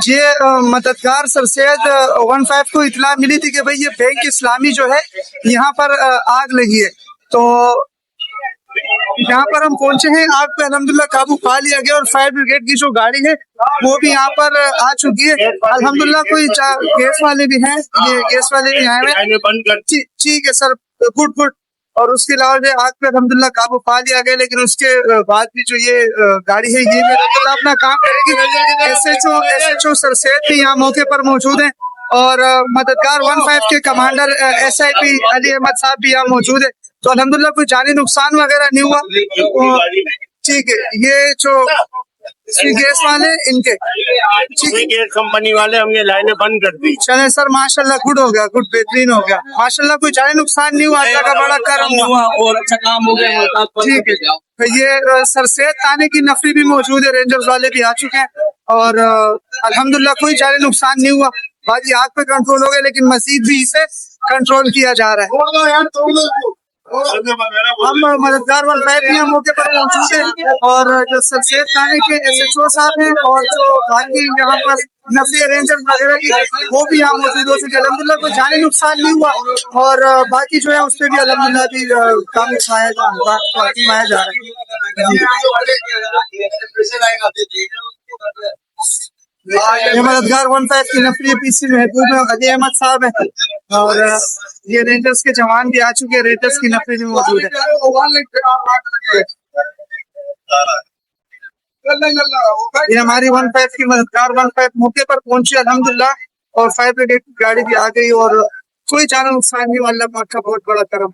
ये मददगार सर सैयद 15 को इतला मिली थी कि भाई ये बैंक इस्लामी जो है यहाँ पर आग लगी है। तो यहाँ पर हम पहुंचे हैं, आग पे अल्हम्दुलिल्लाह काबू पा लिया गया और फायर ब्रिगेड की जो गाड़ी है वो भी यहाँ पर आ चुकी है। अल्हम्दुलिल्लाह कोई गैस वाले भी हैं, ये गैस वाले भी आए हैं। ठीक है सर, गुड गुड। और उसके अलावा जो आग पे अल्हम्दुलिल्लाह काबू पा लिया गया, लेकिन उसके बाद भी जो ये गाड़ी है ये भी अल्हम्दुलिल्लाह अपना काम करेगी। एसएचओ सर सैयद भी यहाँ मौके पर मौजूद हैं और मददगार 15 के कमांडर एसआईपी अली अहमद साहब भी यहाँ मौजूद है। तो अल्हम्दुलिल्लाह कोई जानी नुकसान वगैरह नहीं हुआ। ठीक है, ये जो गैस वाले इनके गैस कंपनी वाले हमने लाइनें बंद कर दी। चले सर, माशाल्लाह, गुड हो गया, गुड, बेहतरीन हो गया माशाल्लाह। कोई जानी नुकसान नहीं हुआ, अल्लाह का बड़ा करम हुआ और अच्छा काम हो गया। ठीक है, तो ये सर सैयद थाने की नफरी भी मौजूद है, रेंजर्स वाले भी आ चुके हैं और अल्हम्दुलिल्लाह कोई जानी नुकसान नहीं हुआ। बाकी आग पे कंट्रोल हो गया, लेकिन मजीद भी इसे कंट्रोल किया जा रहा है। हम मददगार 15 मौके पर पहुंचे हैं और जो सर सैयद थाने के एसएचओ साहब हैं और जो बाकी यहाँ पर नफरी रेंजर्स वगैरह की वो भी यहाँ मौजूद हो चुके। अल्हम्दुलिल्लाह कोई जानी नुकसान नहीं हुआ और बाकी जो है उस पर भी अल्हम्दुलिल्लाह भी काम उठाया जा रहा है। ये मददगार 15 की नफरी पीसी महबूब है, अली अहमद साहब है और ये रेंजर्स के जवान भी आ चुके हैं, रेंजर्स की नफरी भी मौजूद है। ये हमारी 15 की मददगार 15 मौके पर पहुंची अल्हम्दुलिल्लाह और फायर ब्रिगेड की गाड़ी भी आ गई और कोई जान नुकसान नहीं, अल्लाह पाक का बहुत बड़ा करम।